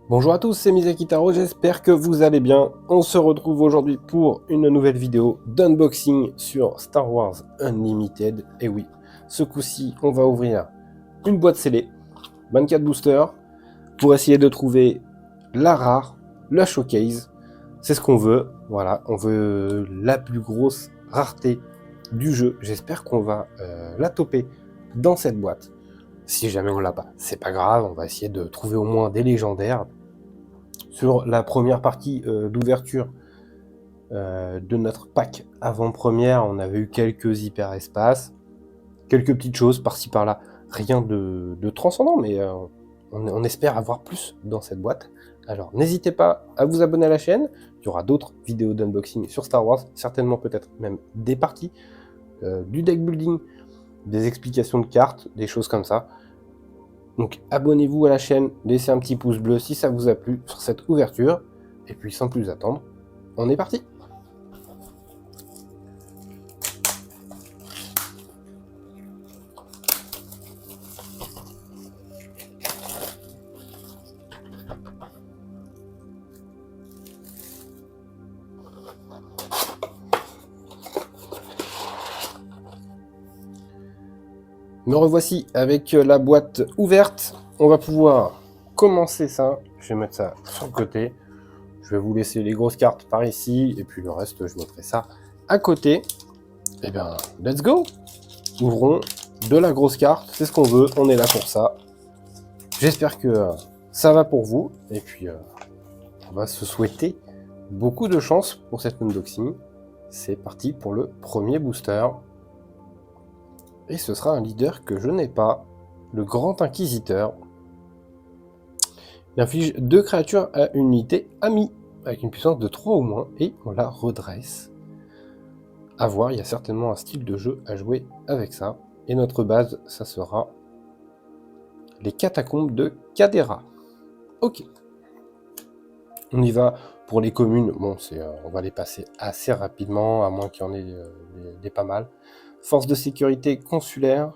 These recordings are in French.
Bonjour à tous, c'est Misakitaro, j'espère que vous allez bien. On se retrouve aujourd'hui pour une nouvelle vidéo d'unboxing sur Star Wars Unlimited. Et oui, ce coup-ci, on va ouvrir une boîte scellée, 24 boosters, pour essayer de trouver la rare, la showcase. C'est ce qu'on veut, voilà, on veut la plus grosse rareté du jeu. J'espère qu'on va la toper dans cette boîte. Si jamais on l'a pas, c'est pas grave, on va essayer de trouver au moins des légendaires. Sur la première partie d'ouverture de notre pack avant-première, on avait eu quelques hyperespaces, quelques petites choses par-ci par-là, rien de transcendant, mais on espère avoir plus dans cette boîte. Alors n'hésitez pas à vous abonner à la chaîne, il y aura d'autres vidéos d'unboxing sur Star Wars, certainement peut-être même des parties, du deck building, des explications de cartes, des choses comme ça. Donc abonnez-vous à la chaîne, laissez un petit pouce bleu si ça vous a plu sur cette ouverture, et puis sans plus attendre, on est parti. Me revoici avec la boîte ouverte. On va pouvoir commencer ça. Je vais mettre ça sur le côté. Je vais vous laisser les grosses cartes par ici, et puis le reste, je mettrai ça à côté. Et bien, let's go. Ouvrons de la grosse carte, c'est ce qu'on veut, on est là pour ça. J'espère que ça va pour vous, et puis on va se souhaiter beaucoup de chance pour cet unboxing. C'est parti pour le premier booster. Et ce sera un leader que je n'ai pas, le Grand Inquisiteur. Il inflige 2 créatures à une unité amie, avec une puissance de 3 ou moins, et on la redresse. À voir, il y a certainement un style de jeu à jouer avec ça. Et notre base, ça sera les catacombes de Cadera. Ok. On y va pour les communes. Bon, on va les passer assez rapidement, à moins qu'il y en ait des pas mal. Force de sécurité consulaire,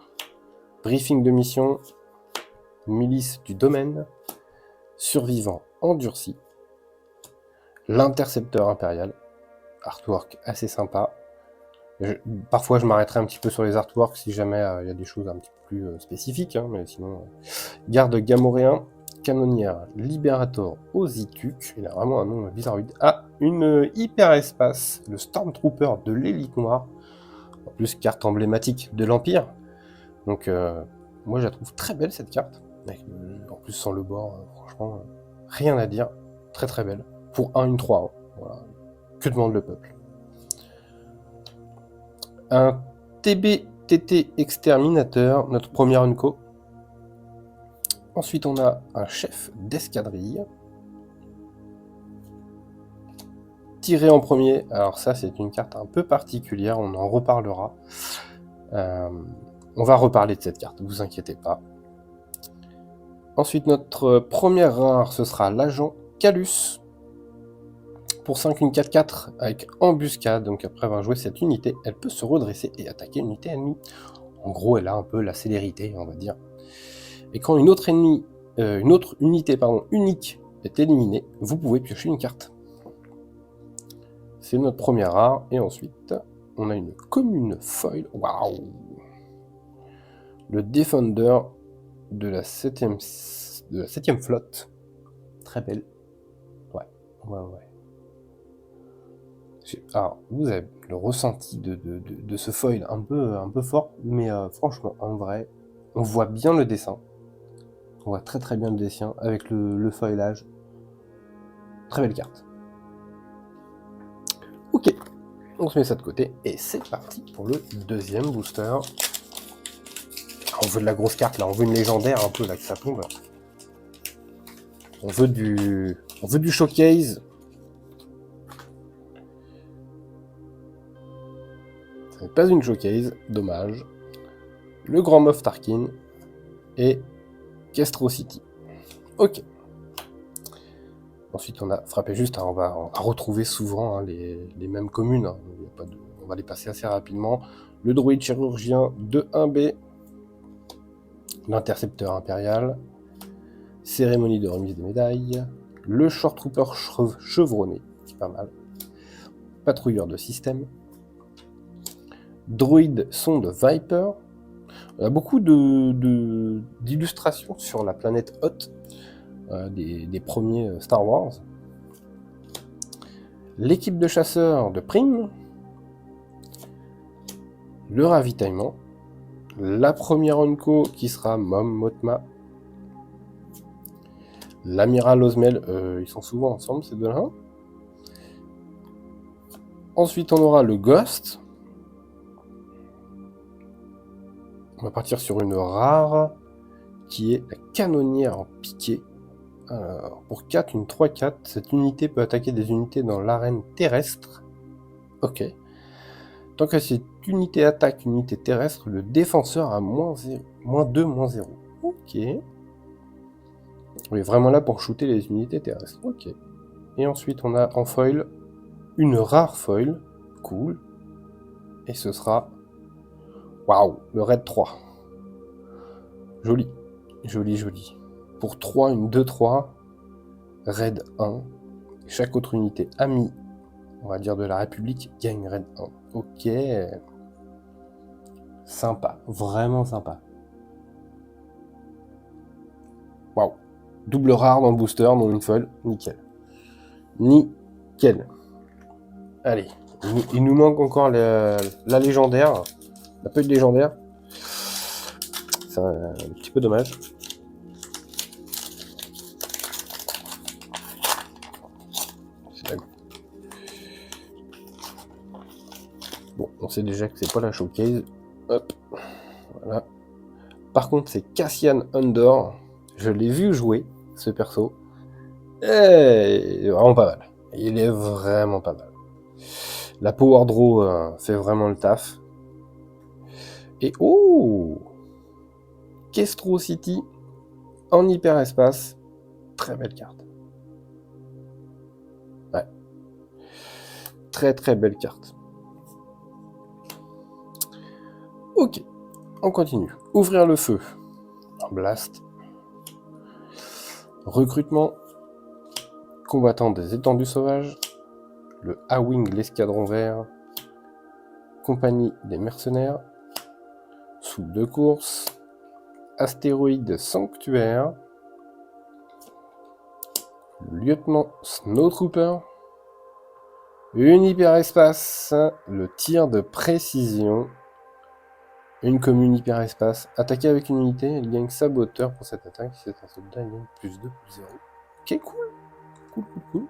briefing de mission, milice du domaine, survivant endurci, l'intercepteur impérial, artwork assez sympa. Parfois je m'arrêterai un petit peu sur les artworks si jamais il y a des choses un petit peu plus spécifiques, hein, mais sinon, garde gamoréen, canonnière Liberator Ozituk, il a vraiment un nom bizarroïde, une hyperespace, le Stormtrooper de l'élite noire, en plus carte emblématique de l'Empire, donc moi je la trouve très belle cette carte, en plus sans le bord, franchement, rien à dire, très très belle, pour 1-1-3, hein. Voilà. Que demande le peuple. Un TBTT Exterminateur, notre premier Unco. Ensuite on a un chef d'escadrille. Tiré en premier, alors ça c'est une carte un peu particulière, on en reparlera. On va reparler de cette carte, ne vous inquiétez pas. Ensuite notre première rare, ce sera l'agent Calus. Pour 5, une 4-4 avec embuscade, donc après avoir joué cette unité, elle peut se redresser et attaquer une unité ennemie. En gros, elle a un peu la célérité, on va dire. Et quand une autre unité unique est éliminée, vous pouvez piocher une carte. C'est notre première rare, et ensuite, on a une commune foil. Waouh! Le Defender de la 7ème flotte. Très belle. Ouais. Alors, vous avez le ressenti de ce foil un peu fort, mais franchement, en vrai, on voit bien le dessin. On voit très très bien le dessin avec le foilage. Très belle carte. Ok, on se met ça de côté et c'est parti pour le deuxième booster. On veut de la grosse carte là, on veut une légendaire un peu là que ça tombe. On veut du showcase. Ce n'est pas une showcase, dommage. Le Grand Moff Tarkin et Kestro City. Ok. Ensuite, on a frappé juste, hein, on va retrouver souvent hein, les mêmes communes. Hein, on va les passer assez rapidement. Le droïde chirurgien de 1B. L'intercepteur impérial. Cérémonie de remise des médailles. Le Short Trooper chevronné, c'est pas mal. Patrouilleur de système. Droïde sonde Viper. On a beaucoup d'illustrations sur la planète Hoth, des premiers Star Wars. L'équipe de chasseurs de Prim. Le ravitaillement. La première Onco qui sera Mom Mothma. L'amiral Osmel, ils sont souvent ensemble ces deux-là. Ensuite on aura le Ghost. On va partir sur une rare qui est la canonnière en piqué. Alors, pour 4, une 3-4, cette unité peut attaquer des unités dans l'arène terrestre. Ok. Tant que cette unité attaque une unité terrestre, le défenseur a -2, -0. Ok. On est vraiment là pour shooter les unités terrestres. Ok. Et ensuite, on a en foil une rare foil. Cool. Et ce sera... Waouh, le raid 3. Joli. Joli, joli. Pour 3, une 2-3. Raid 1. Chaque autre unité amie, on va dire de la République, gagne raid 1. Ok. Sympa. Vraiment sympa. Waouh. Double rare dans le booster, dans une folle. Nickel. Nickel. Allez. Il nous manque encore la légendaire. La peu de légendaire. C'est un petit peu dommage. Bon, on sait déjà que c'est pas la showcase. Hop. Voilà. Par contre, c'est Cassian Andor. Je l'ai vu jouer, ce perso. Et il est vraiment pas mal. Il est vraiment pas mal. La Power Draw fait vraiment le taf. Et oh, Kestro City en hyperespace. Très belle carte. Ouais. Très très belle carte. Ok, on continue. Ouvrir le feu. Un blast. Recrutement. Combattant des étendues sauvages. Le A-Wing, l'escadron vert. Compagnie des mercenaires. Sous de course. Astéroïde sanctuaire. Lieutenant Snowtrooper. Une hyperespace. Le tir de précision. Une commune hyperespace. Attaquer avec une unité, elle gagne saboteur pour cette attaque. Si c'est un soldat, elle gagne +2, +0. Ok, cool. Cool, cool, cool.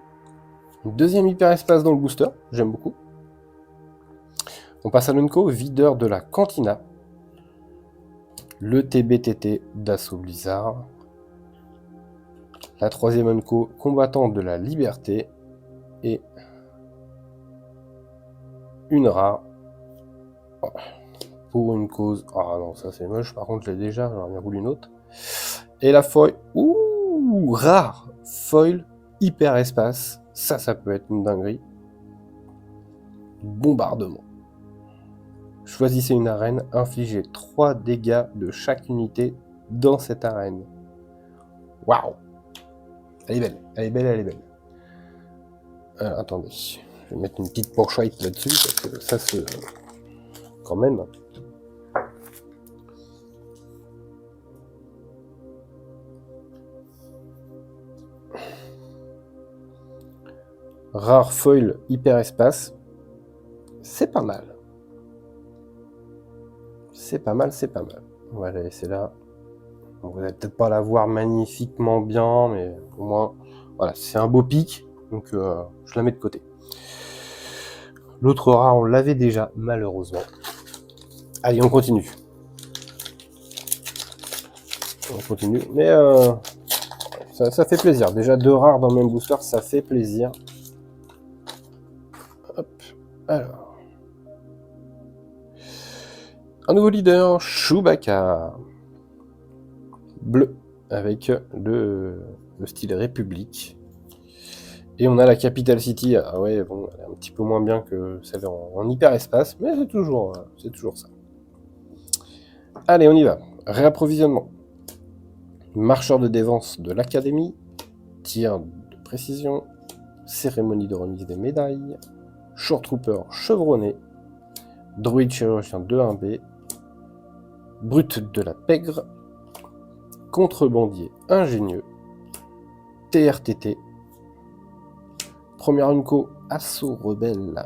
Une deuxième hyperespace dans le booster. J'aime beaucoup. On passe à l'Unco, videur de la Cantina. Le TBTT d'Assaut Blizzard. La troisième Unco, combattant de la liberté. Et une rare. Oh. Pour une cause... Ah non, ça c'est moche, par contre je l'ai déjà, j'en ai bien voulu une autre. Et la foil... Ouh, rare. Foil, hyperespace. Ça peut être une dinguerie. Bombardement. Choisissez une arène, infligez 3 dégâts de chaque unité dans cette arène. Waouh. Elle est belle, elle est belle, elle est belle. Attendez, je vais mettre une petite pochette là-dessus, parce que ça se... Quand même... Rare foil hyperespace, c'est pas mal. C'est pas mal, c'est pas mal. On va la laisser là. Bon, vous n'allez peut-être pas la voir magnifiquement bien, mais au moins, voilà, c'est un beau pic, donc je la mets de côté. L'autre rare, on l'avait déjà, malheureusement. Allez, on continue. On continue, mais ça fait plaisir. Déjà 2 rares dans le même booster, ça fait plaisir. Hop, alors. Un nouveau leader, Chewbacca. Bleu, avec le style République. Et on a la Capital City. Ah ouais, bon, elle est un petit peu moins bien que celle en hyperespace, mais c'est toujours ça. Allez, on y va. Réapprovisionnement. Marcheur de défense de l'Académie. Tir de précision, cérémonie de remise des médailles, Short Trooper chevronné, Droïde chirurgien de 1B, Brute de la pègre, Contrebandier ingénieux, TRTT, première unco assaut rebelle.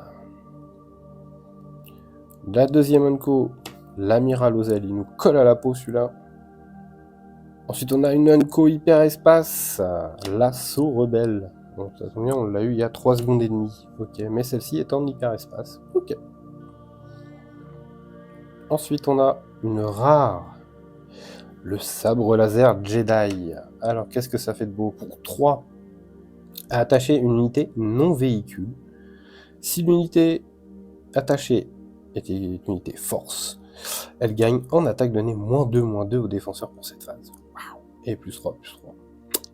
La deuxième unco, l'amiral Ozel, il nous colle à la peau celui-là. Ensuite on a une unco hyperespace, l'assaut rebelle. Bon, ça tombe bien, on l'a eu il y a 3 secondes et demie. Ok, mais celle-ci est en hyperespace. Ok. Ensuite on a une rare, le sabre laser Jedi. Alors qu'est-ce que ça fait de beau? Pour 3, à attacher une unité non véhicule. Si l'unité attachée est une unité force, elle gagne en attaque donnée -2/-2 au défenseur pour cette phase. Wow. Et +3/+3.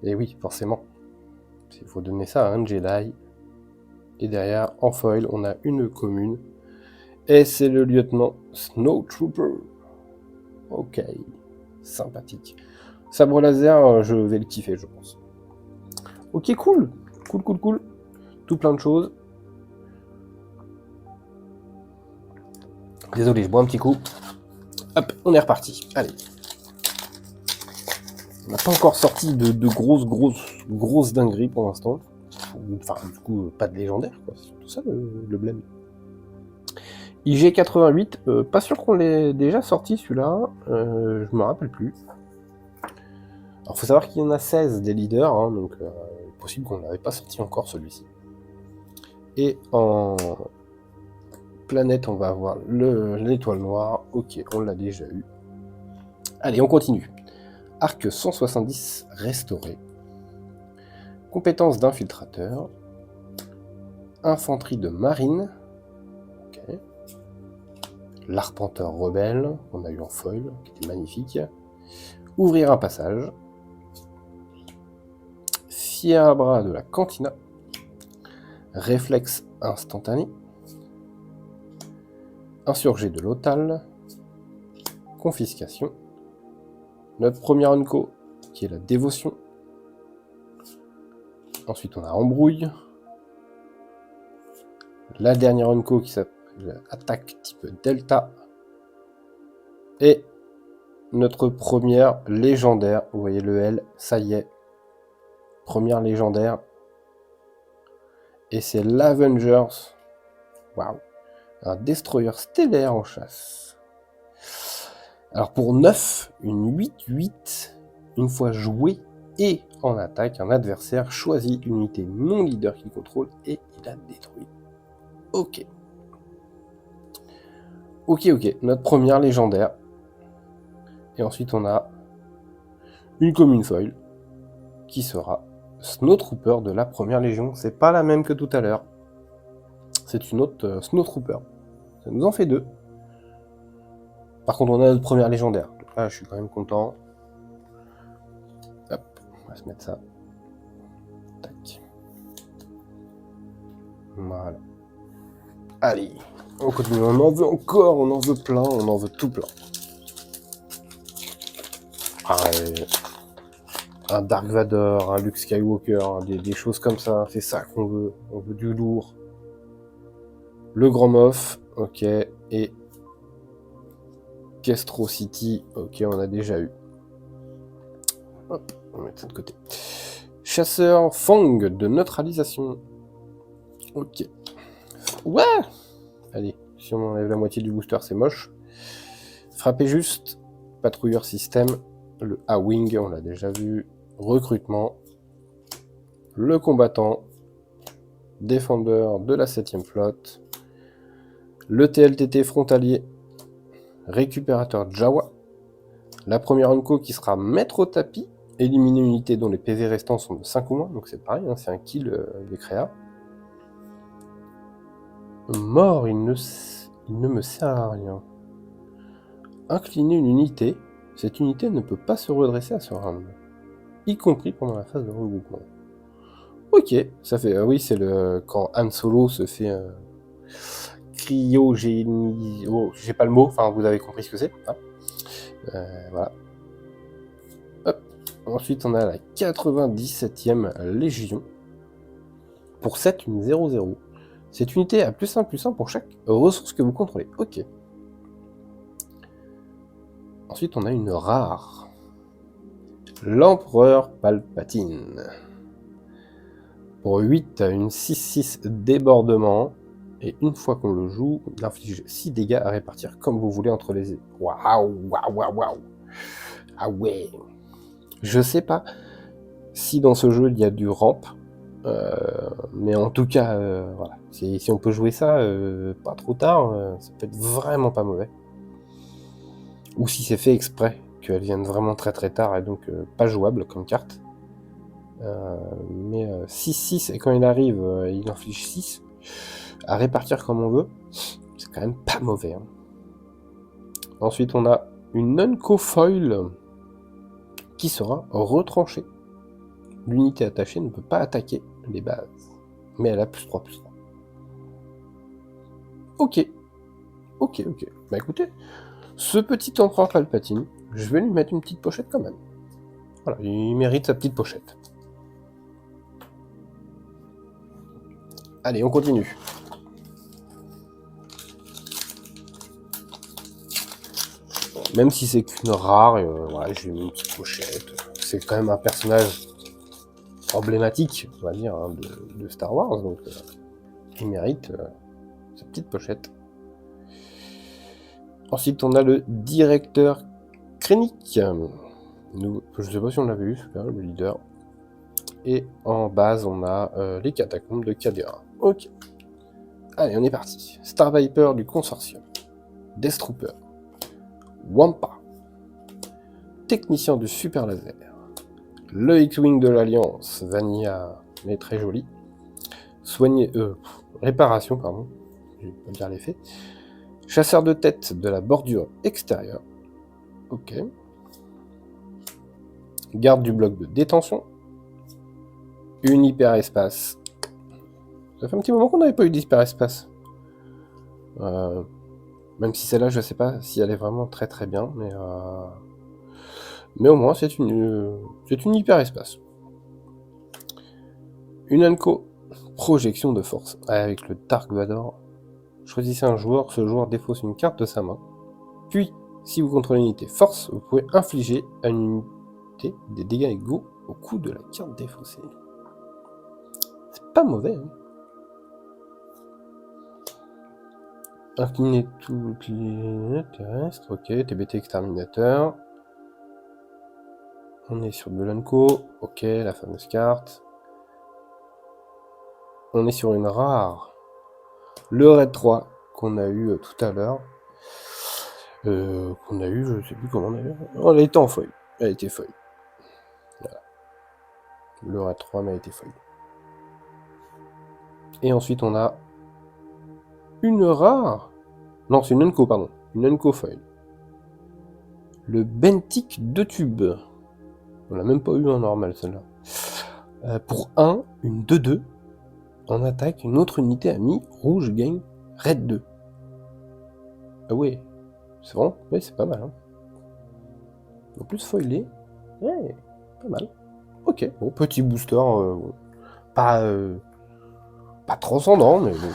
Et oui, forcément. Il faut donner ça à un Jedi. Et derrière, en foil, on a une commune. Et c'est le lieutenant Snowtrooper. Ok. Sympathique. Sabre laser, je vais le kiffer, je pense. Ok, cool. Cool. Tout plein de choses. Désolé, je bois un petit coup. Hop, on est reparti. Allez. On n'a pas encore sorti de grosses dingueries pour l'instant. Enfin, du coup, pas de légendaire, quoi. C'est tout ça le blême. IG88, pas sûr qu'on l'ait déjà sorti celui-là. Je me rappelle plus. Alors, faut savoir qu'il y en a 16 des leaders, hein, donc il est possible qu'on n'avait pas sorti encore celui-ci. Et en planète, on va avoir l'étoile noire. Ok, on l'a déjà eu. Allez, on continue. Arc 170 restauré. Compétences d'infiltrateur. Infanterie de marine. Ok. L'arpenteur rebelle, qu'on a eu en foil, qui était magnifique. Ouvrir un passage. Fier à bras de la cantina. Réflexe instantané. Insurgé de l'Otal. Confiscation. Notre première unco, qui est la dévotion. Ensuite, on a embrouille. La dernière unco qui s'appelle attaque type Delta. Et notre première légendaire. Vous voyez le L, ça y est. Première légendaire. Et c'est l'Avengers. Waouh. Un destroyer stellaire en chasse. Alors pour 9, une 8-8, une fois joué et en attaque, un adversaire choisit une unité non leader qu'il contrôle et il la détruit. Ok. Ok, notre première légendaire. Et ensuite on a une commune foil qui sera Snowtrooper de la première légion. C'est pas la même que tout à l'heure. C'est une autre Snowtrooper. Ça nous en fait 2. Par contre, on a notre première légendaire. Donc là, je suis quand même content. Hop, on va se mettre ça. Tac. Voilà. Allez, on continue. On en veut encore, on en veut plein, on en veut tout plein. Un Dark Vador, un Luke Skywalker, des choses comme ça. C'est ça qu'on veut. On veut du lourd. Le Grand Moff, ok. Et Kestro City, ok, on a déjà eu. Hop, on va mettre ça de côté. Chasseur Fang de neutralisation. Ok. Ouais. Allez, si on enlève la moitié du booster, c'est moche. Frapper juste. Patrouilleur système. Le A-Wing, on l'a déjà vu. Recrutement. Le combattant. Défendeur de la 7ème flotte. Le TLTT frontalier. Récupérateur Jawa. La première unco qui sera maître au tapis. Éliminer une unité dont les PV restants sont de 5 ou moins. Donc c'est pareil, hein, c'est un kill des créas. Mort, il ne me sert à rien. Incliner une unité. Cette unité ne peut pas se redresser à ce round. Y compris pendant la phase de regroupement. Ok, ça fait... oui, c'est quand Han Solo se fait... cryogénie... Oh, j'ai pas le mot, enfin vous avez compris ce que c'est. Hein, voilà. Hop. Ensuite on a la 97e Légion. Pour 7, une 0-0. Cette unité a +1/+1 pour chaque ressource que vous contrôlez. Ok. Ensuite, on a une rare. L'Empereur Palpatine. Pour 8, une 6-6 débordement. Et une fois qu'on le joue, il inflige 6 dégâts à répartir comme vous voulez entre les... Waouh, waouh, waouh, waouh. Ah ouais. Je sais pas si dans ce jeu il y a du ramp. Mais en tout cas, voilà. Si on peut jouer ça pas trop tard, ça peut être vraiment pas mauvais. Ou si c'est fait exprès, qu'elle vienne vraiment très très tard et donc pas jouable comme carte. Mais 6-6, et quand il arrive, il inflige 6 à répartir comme on veut. C'est quand même pas mauvais. Hein. Ensuite, on a une Unco Foil qui sera retranchée. L'unité attachée ne peut pas attaquer les bases, mais elle a +3/+3. Ok. Bah écoutez, ce petit Empereur Palpatine, je vais lui mettre une petite pochette quand même. Voilà, il mérite sa petite pochette. Allez, on continue. Même si c'est qu'une rare, voilà, j'ai mis une petite pochette. C'est quand même un personnage emblématique, on va dire, hein, de Star Wars, donc il mérite sa petite pochette. Ensuite, on a le directeur Krennic. Je sais pas si on l'avait eu, celui-là, le leader. Et en base, on a les catacombes de Cadera. Ok. Allez, on est parti. Star Viper du Consortium. Death Trooper. Wampa. Technicien du Super Laser. Le X-Wing de l'Alliance. Vanilla, mais très joli. Réparation, pardon. Je vais pas dire l'effet. Chasseur de tête de la bordure extérieure. Ok. Garde du bloc de détention. Une hyperespace. Ça fait un petit moment qu'on n'avait pas eu d'hyperespace. Même si celle-là, je sais pas si elle est vraiment très très bien, mais au moins c'est une hyperespace. Une Unco projection de force avec le Dark Vador. Choisissez un joueur, ce joueur défausse une carte de sa main. Puis, si vous contrôlez une unité force, vous pouvez infliger à une unité des dégâts égaux au coût de la carte défaussée. C'est pas mauvais, hein. Incliner toutes les terrestres, ok, TBT exterminateur. On est sur de l'Unco, ok, la fameuse carte. On est sur une rare. Le Raid 3 qu'on a eu tout à l'heure. Qu'on a eu, je sais plus comment d'ailleurs. Oh, elle a été en foil. Elle a été foil. Voilà. Le Raid 3 mais elle a été foil. Et ensuite on a une rare. Non, c'est une Unco, pardon. Une Unco foil. Le Bentic 2 tubes. On l'a même pas eu en normal celle-là. Pour 1, une 2-2. En attaque, une autre unité amie rouge gagne Raid 2. Ah ouais, c'est vraiment, ouais, c'est pas mal. Hein. En plus foilé, ouais, pas mal. Ok, bon, petit booster, pas transcendant, mais bon.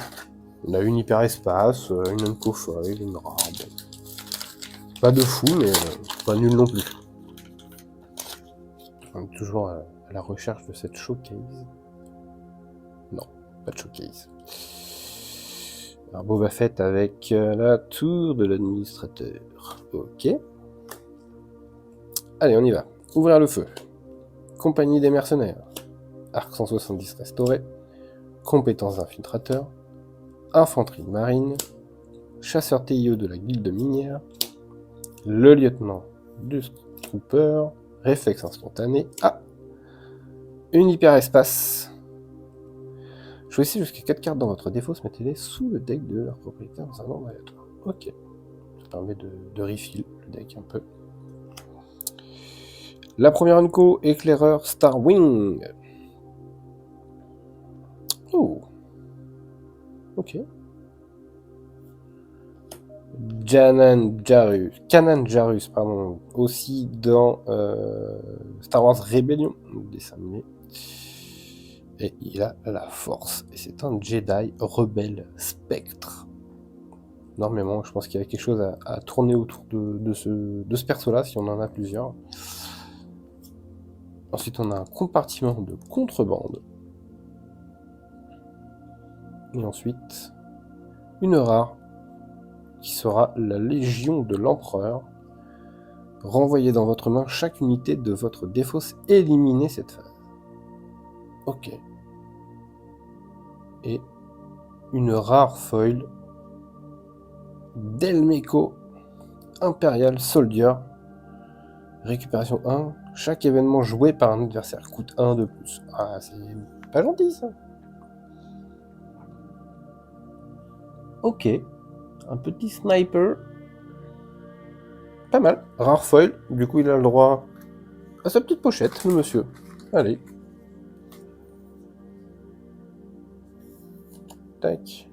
On a une hyperespace, une Unco foil, une rare. Bon. Pas de fou, mais pas nul non plus. On est toujours à la recherche de cette showcase. Non, pas de showcase. Alors Boba Fett avec la tour de l'administrateur. Ok. Allez, on y va. Ouvrir le feu. Compagnie des mercenaires. Arc 170 restauré. Compétences d'infiltrateur. Infanterie de marine. Chasseur TIE de la guilde minière. Le lieutenant du trooper. Réflexe instantané. Ah, une hyperespace. Choisissez jusqu'à 4 cartes dans votre défausse, mettez-les sous le deck de leur propriétaire dans un ordre aléatoire. Ok. Ça permet de refill le deck un peu. La première Unco, éclaireur Starwing. Oh. Ok. Kanan Jarrus, pardon, aussi dans Star Wars Rebellion, dessin animé. Et il a la force. Et c'est un Jedi rebelle spectre. Normalement, je pense qu'il y a quelque chose à tourner autour de ce perso-là, si on en a plusieurs. Ensuite, on a un compartiment de contrebande. Et ensuite, une rare, qui sera la Légion de l'Empereur. Renvoyez dans votre main chaque unité de votre défausse éliminée cette phase. Ok. Et une rare foil Delmeco Imperial Soldier. Récupération 1. Chaque événement joué par un adversaire coûte 1 de plus. Ah, c'est pas gentil ça. Ok. Un petit sniper. Pas mal. Rare foil. Du coup, il a le droit à sa petite pochette, le monsieur. Allez. Tac.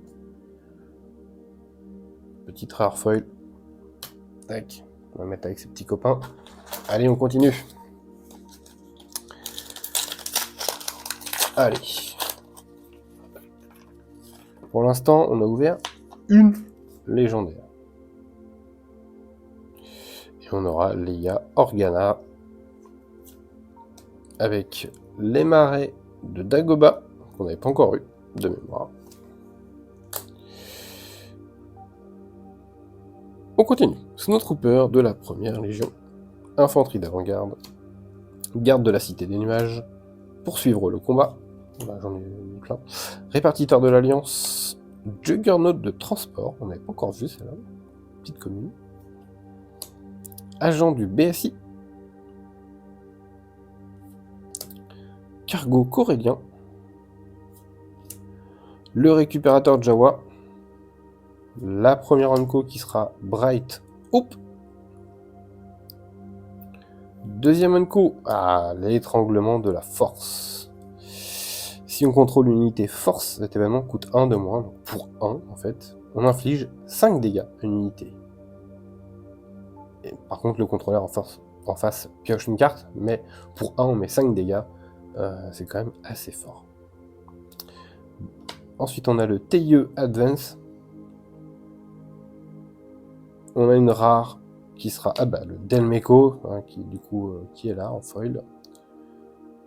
Petite rare foil. Tac. On va mettre avec ses petits copains. Allez, on continue. Allez. Pour l'instant, on a ouvert une légendaire. Et on aura Leia Organa avec les marais de Dagobah, qu'on n'avait pas encore eu de mémoire. On continue. Snowtrooper de la première légion, infanterie d'avant-garde, garde de la cité des nuages, poursuivre le combat, là, j'en ai mis plein, répartiteur de l'Alliance, Juggernaut de transport, on n'avait pas encore vu celle-là, petite commune, agent du BSI, cargo corélien, le récupérateur Jawa, la première Onco qui sera Bright Hope, deuxième Onco, l'étranglement de la force. Si on contrôle une unité force, cet événement coûte 1 de moins, donc pour 1 en fait, on inflige 5 dégâts à une unité. Et par contre le contrôleur en face pioche une carte, mais pour 1 on met 5 dégâts, c'est quand même assez fort. Ensuite on a le TIE Advance. On a une rare qui sera le Delmeco, qui est là en foil.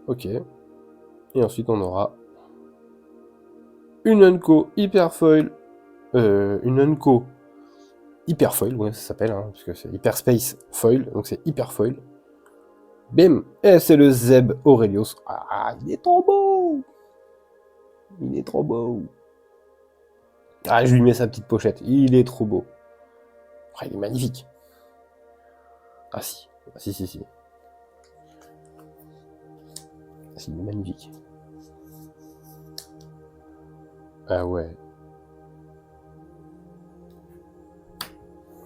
Ok. Et ensuite on aura une Unco Hyper Foil, une Unco Hyper Foil, ouais ça s'appelle, parce que c'est Hyper Space Foil, donc c'est Hyper Foil. Bim. Et c'est le Zeb Aurelios. Ah, il est trop beau. Il est trop beau. Ah, je lui mets sa petite pochette. Il est trop beau. Ah, il est magnifique. Ah si. Ah, si. Si, il est magnifique. Ah ouais.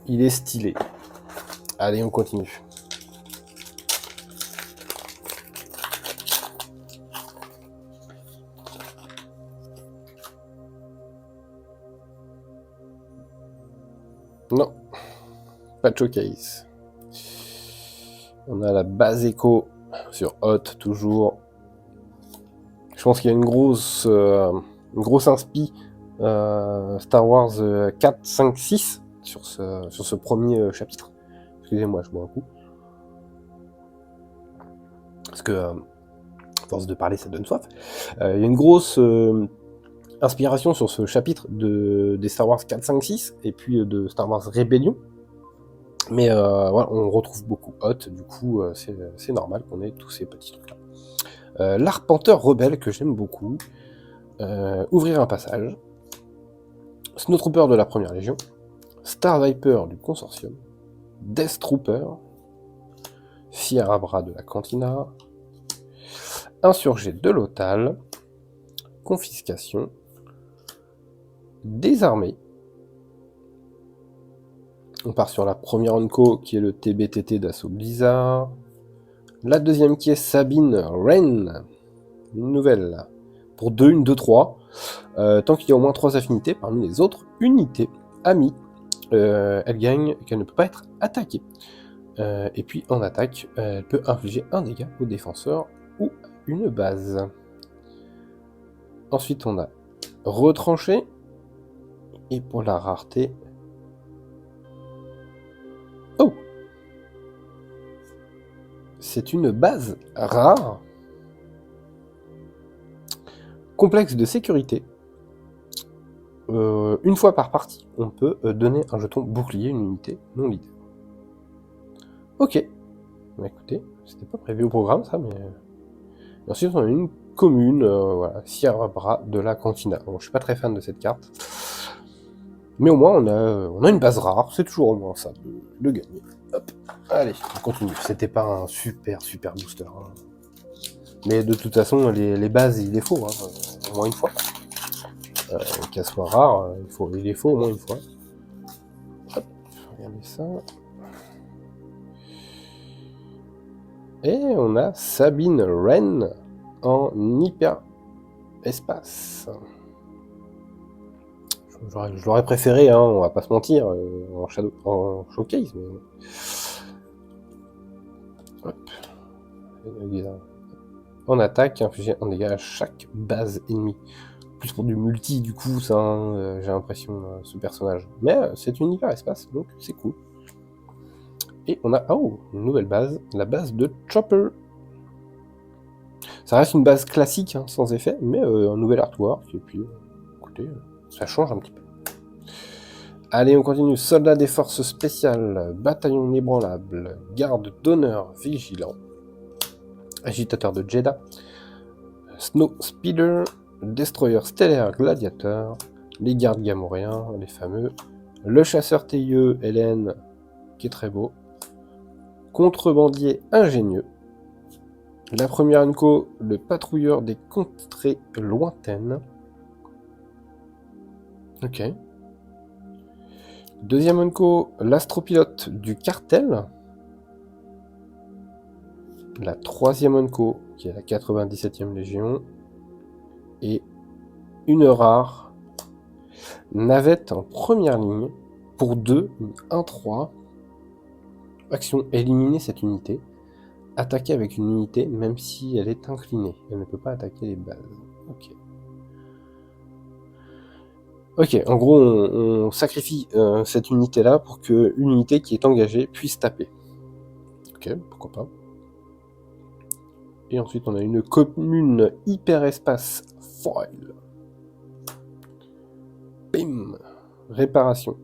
Il est stylé. Allez, on continue. Non, pas de showcase. On a la base écho sur Hot toujours. Je pense qu'il y a une grosse inspi Star Wars 4, 5, 6 sur ce premier chapitre. Excusez-moi, je bois un coup. Parce que, à force de parler, ça donne soif. Il y a une grosse inspiration sur ce chapitre des Star Wars 4, 5, 6, et puis de Star Wars Rebellion. Mais voilà, on retrouve beaucoup Hot, du coup, c'est normal qu'on ait tous ces petits trucs-là. L'Arpenteur Rebelle, que j'aime beaucoup. Ouvrir un passage. Snowtrooper de la première légion. Star Viper du consortium. Death Trooper. Fier à bras de la Cantina. Insurgé de l'Otal. Confiscation. Désarmé. On part sur la première Onco qui est le TBTT d'Assaut Blizzard. La deuxième qui est Sabine Wren. Une nouvelle. Pour 2, une 2-3. Tant qu'il y a au moins 3 affinités parmi les autres unités amies, elle gagne qu'elle ne peut pas être attaquée. Et puis en attaque, elle peut infliger un dégât au défenseur ou une base. Ensuite, on a retranché. Et pour la rareté... Oh! C'est une base rare. Complexe de sécurité. Une fois par partie, on peut donner un jeton bouclier, une unité non leader. Ok. Bah, écoutez, c'était pas prévu au programme ça, mais... Et ensuite, on a une commune, voilà, Sierra de la Cantina. Bon, je suis pas très fan de cette carte. Mais au moins, on a une base rare, c'est toujours au moins ça, de gagner. Hop, allez, on continue. C'était pas un super booster. Hein. Mais de toute façon, les bases, il les faut, hein, au moins une fois. Qu'elle soit rare, il les faut au moins une fois. Hop, regardez ça. Et on a Sabine Wren en hyper espace. Je l'aurais préféré, hein, on va pas se mentir, en showcase. Mais... Hop. En attaque, infliger un dégât à chaque base ennemie. Plus pour du multi, du coup, ça, j'ai l'impression, ce personnage. Mais c'est une hyper espace, donc c'est cool. Et on a, une nouvelle base, la base de Chopper. Ça reste une base classique, hein, sans effet, mais un nouvel artwork, et puis, écoutez, ça change un petit peu. Allez, on continue. Soldat des forces spéciales, bataillon inébranlable, garde d'honneur vigilant, agitateur de Jeddah, Snow Speeder, destroyer stellaire gladiateur, les gardes gamoriens, les fameux, le chasseur tailleux Hélène, qui est très beau, contrebandier ingénieux, la première unco, le patrouilleur des contrées lointaines. Ok. Deuxième unco, l'astropilote du cartel. La troisième unco, qui est la 97e Légion. Et une rare, navette en première ligne, pour 2, 1-3. Action, éliminer cette unité. Attaquer avec une unité, même si elle est inclinée. Elle ne peut pas attaquer les bases. Ok. Ok, en gros, on sacrifie cette unité-là pour qu'une unité qui est engagée puisse taper. Ok, pourquoi pas. Et ensuite, on a une commune hyperespace foil. Bim. Réparation.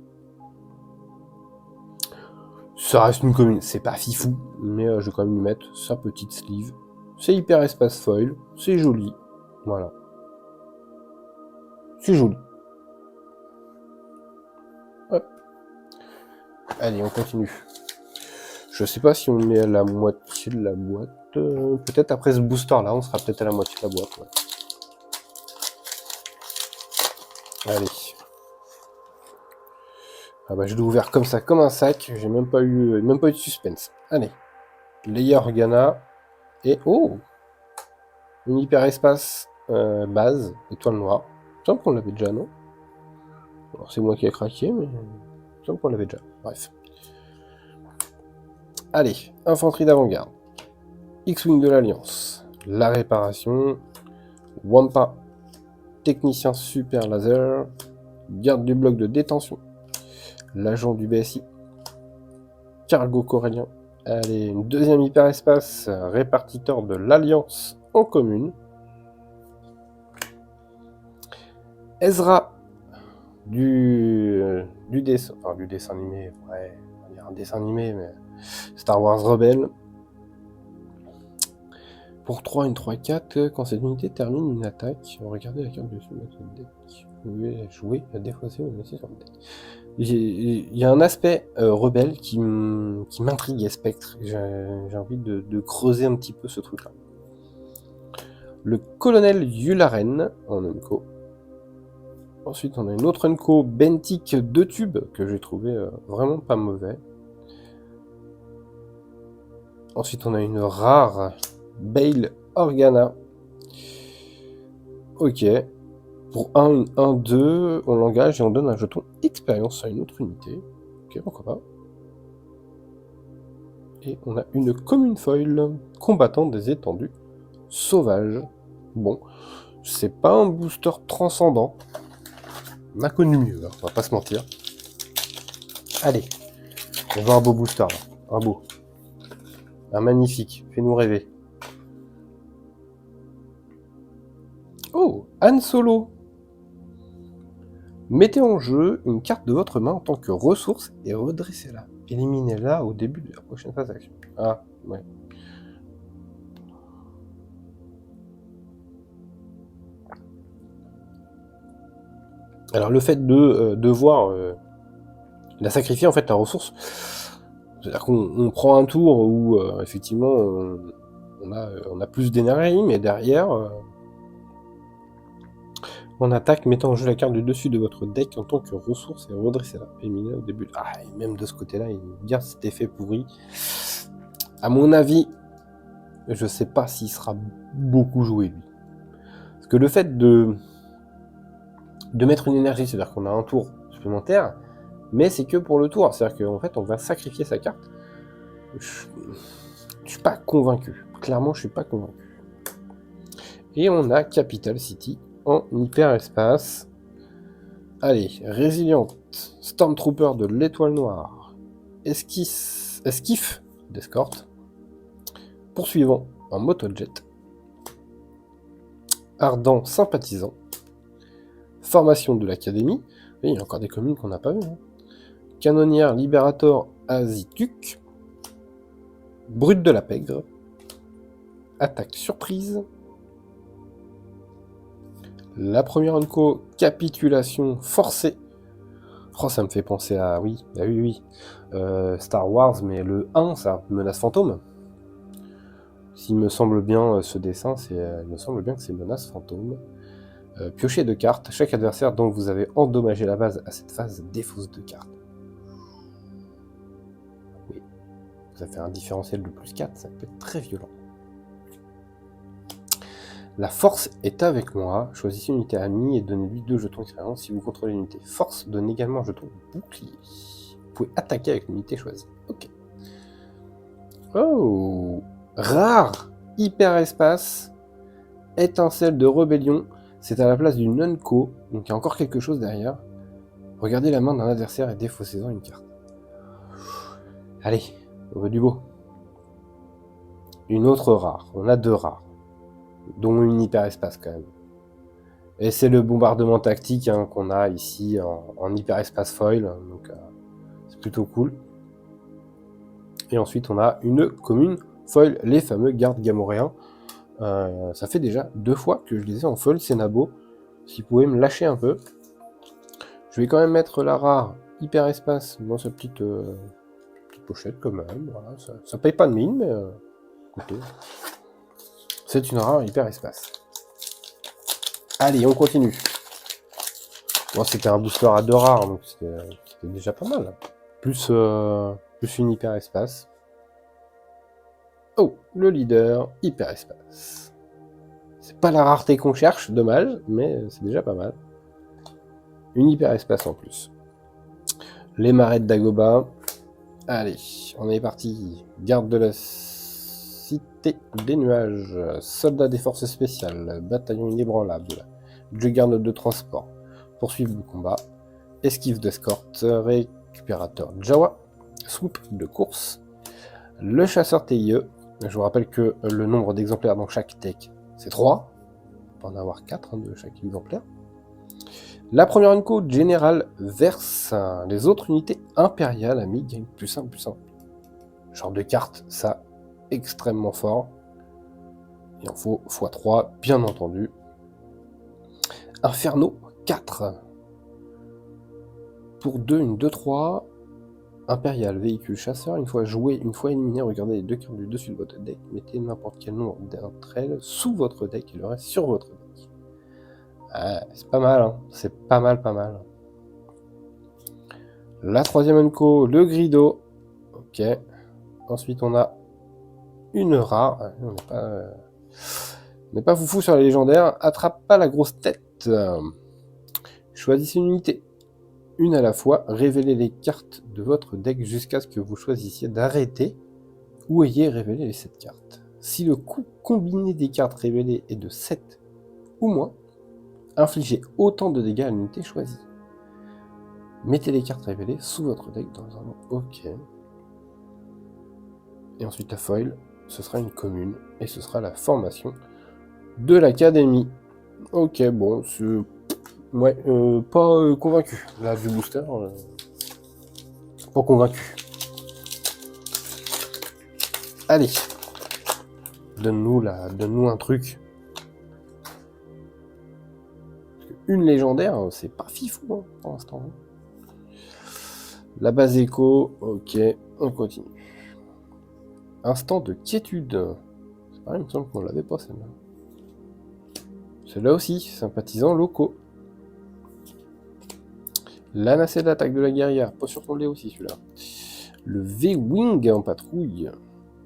Ça reste une commune, c'est pas fifou, mais je vais quand même lui mettre sa petite sleeve. C'est hyperespace foil, c'est joli. Voilà. C'est joli. Hop. Allez, on continue. Je sais pas si on est à la moitié de la boîte. Peut-être après ce booster là, on sera peut-être à la moitié de la boîte. Ouais. Allez. Ah bah je l'ai ouvert comme ça, comme un sac. J'ai même pas eu de suspense. Allez. Layer Organa. Et une hyperespace base, étoile noire. Il me semble qu'on l'avait déjà, non? Alors c'est moi qui ai craqué, mais il me semble qu'on l'avait déjà. Bref. Allez, infanterie d'avant-garde. X-Wing de l'Alliance. La réparation. Wampa. Technicien super laser. Garde du bloc de détention. L'agent du BSI. Cargo corélien. Allez, une deuxième hyperespace. Répartiteur de l'Alliance en commune. Ezra. Du dessin animé. Ouais, on va dire un dessin animé, mais... Star Wars Rebelle. Pour 3, une 3-4, quand cette unité termine une attaque, regardez la carte dessus de votre deck. Vous pouvez jouer, défausser ou laisser sur le deck. Il y a un aspect rebelle qui m'intrigue, Spectre. J'ai envie de creuser un petit peu ce truc-là. Le colonel Yularen en unco. Ensuite, on a une autre unco Bentic 2 tubes que j'ai trouvé vraiment pas mauvais. Ensuite, on a une rare Bail Organa. Ok. Pour 1, 2, on l'engage et on donne un jeton expérience à une autre unité. Ok, pourquoi pas. Et on a une commune foil, combattant des étendues sauvages. Bon, C'est pas un booster transcendant. On a connu mieux, hein, on va pas se mentir. Allez, on veut un beau booster, là. Un beau. Un magnifique, fais-nous rêver. Oh, Han Solo. Mettez en jeu une carte de votre main en tant que ressource et redressez-la. Éliminez-la au début de la prochaine phase d'action. Ah, ouais. Alors le fait de devoir la sacrifier, en fait, la ressource, c'est-à-dire qu'on prend un tour où effectivement on a plus d'énergie, mais derrière on attaque, mettant en jeu la carte du dessus de votre deck en tant que ressource et redressez-la. Éliminez au début. Ah, et même de ce côté-là, il garde cet effet pourri. À mon avis, je sais pas s'il sera beaucoup joué, lui. Parce que le fait de mettre une énergie, c'est-à-dire qu'on a un tour supplémentaire, mais c'est que pour le tour. C'est-à-dire qu'en fait, on va sacrifier sa carte. Je suis pas convaincu. Clairement, je suis pas convaincu. Et on a Capital City en hyperespace. Allez, Résiliente, Stormtrooper de l'Étoile Noire, Esquif d'escorte, Poursuivant en motojet, Ardent Sympathisant, Formation de l'Académie, oui, il y a encore des communes qu'on n'a pas vues, hein. Canonnière Liberator Azituk, Brute de la Pègre, Attaque Surprise, la première unco, Capitulation Forcée. Oh, ça me fait penser à... Oui, Star Wars, mais le 1, ça, Menace Fantôme. S'il me semble bien, ce dessin, il me semble bien que c'est Menace Fantôme. Piocher 2 cartes. Chaque adversaire dont vous avez endommagé la base à cette phase défausse 2 cartes. Oui, ça fait un différentiel de plus 4, ça peut être très violent. La force est avec moi. Choisissez une unité amie et donnez-lui 2 jetons d'expérience. Si vous contrôlez l'unité force, donnez également un jeton bouclier. Vous pouvez attaquer avec l'unité choisie. Ok. Oh, rare hyperespace, étincelle de rébellion. C'est à la place d'une unco, donc il y a encore quelque chose derrière. Regardez la main d'un adversaire et défaussez-en une carte. Allez, on veut du beau. Une autre rare. On a 2 rares, dont une hyperespace quand même. Et c'est le bombardement tactique, hein, qu'on a ici en hyperespace foil, donc c'est plutôt cool. Et ensuite on a une commune foil, les fameux gardes gamoréens. Ça fait déjà 2 fois que je les ai en foil, c'est Nabo. S'il pouvait me lâcher un peu. Je vais quand même mettre la rare hyperespace dans sa petite pochette quand même. Voilà, ça paye pas de mine, mais écoutez, c'est une rare hyperespace. Allez, on continue. Bon, c'était un booster à 2 rares, donc c'était déjà pas mal. Plus une hyperespace. Oh, le leader, hyperespace. C'est pas la rareté qu'on cherche, dommage, mais c'est déjà pas mal. Une hyperespace en plus. Les marais de Dagobah. Allez, on est parti. Garde de la cité des nuages. Soldats des forces spéciales. Bataillon inébranlable. Juggernaut de transport. Poursuivre le combat. Esquive d'escorte. Récupérateur Jawa. Swoop de course. Le chasseur TIE. Je vous rappelle que le nombre d'exemplaires dans chaque deck, c'est 3. On peut en avoir 4 de chaque exemplaire. La première unco, Général verse. Les autres unités impériales, amis, gagnent +1, +1. Genre de carte, ça, extrêmement fort. Il en faut x3, bien entendu. Inferno 4. Pour 2, une 2-3. Impérial, véhicule, chasseur, une fois joué, une fois éliminé, regardez les 2 cartes du dessus de votre deck, mettez n'importe quel nombre d'entre elles sous votre deck et le reste sur votre deck. C'est pas mal, hein. C'est pas mal. La troisième unco, le Grido. Ok. Ensuite, on a une rare. On n'est pas foufou sur les légendaires. Attrape pas la grosse tête. Choisissez une unité. Une à la fois, révélez les cartes de votre deck jusqu'à ce que vous choisissiez d'arrêter ou ayez révélé les 7 cartes. Si le coût combiné des cartes révélées est de 7 ou moins. Infligez autant de dégâts à l'unité choisie. Mettez les cartes révélées sous votre deck dans un ordre. Ok. Et ensuite la foil, ce sera une commune, et ce sera la formation de l'académie. Ok, bon, c'est... Ouais, pas convaincu. Là, du booster, pas convaincu. Allez, donne-nous un truc. Une légendaire, c'est pas fifou hein, pour l'instant. La base écho, ok, on continue. Instant de quiétude. C'est pareil, il me semble qu'on l'avait pas celle-là. Celle-là aussi, sympathisants locaux. L'anacée d'attaque de la guerrière, pas sûr qu'on l'ait aussi celui-là. Le V-Wing en patrouille,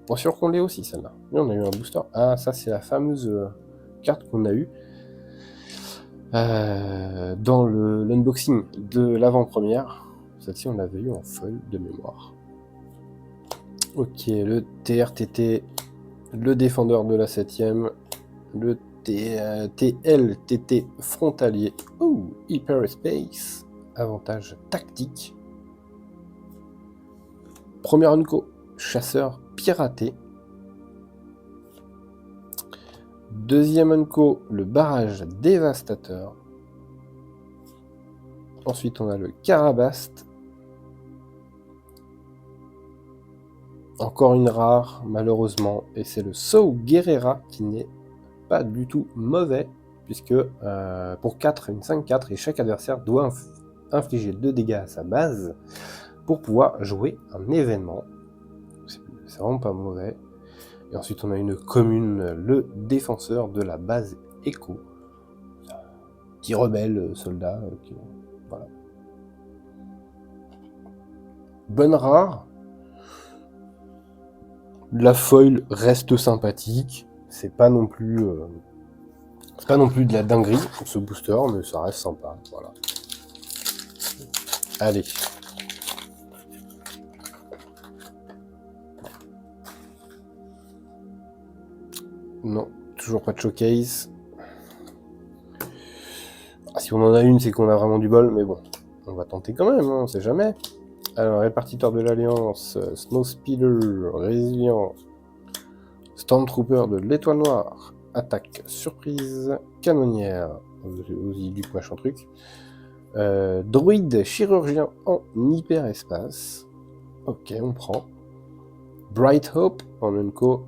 pas sûr qu'on l'ait aussi celle-là. Mais on a eu un booster. Ah, ça c'est la fameuse carte qu'on a eue dans l'unboxing de l'avant-première. Celle-ci on l'avait eu en foil de mémoire. Ok, le TRTT, le défendeur de la 7ème, le TLTT frontalier, Hyperspace, avantage tactique. Premier unco, chasseur piraté. Deuxième unco, le barrage dévastateur. Ensuite on a le Karabast. Encore une rare, malheureusement, et c'est le Soul Guerrera qui n'est pas du tout mauvais, puisque pour 4, une 5-4, et chaque adversaire doit infliger 2 dégâts à sa base pour pouvoir jouer un événement. C'est vraiment pas mauvais. Et ensuite, on a une commune, le défenseur de la base Echo. Petit rebelle soldat. Voilà. Bonne rare. La foil reste sympathique, c'est pas non plus de la dinguerie pour ce booster, mais ça reste sympa, voilà. Allez. Non, toujours pas de showcase. Ah, si on en a une, c'est qu'on a vraiment du bol, mais bon, on va tenter quand même, hein, on sait jamais. Alors, répartiteur de l'Alliance, Snowspeeder, Résilient, Stormtrooper de l'Étoile Noire, Attaque Surprise, Canonnière, aussi du machin truc, Droïde Chirurgien en hyperespace, ok, on prend. Bright Hope en unco.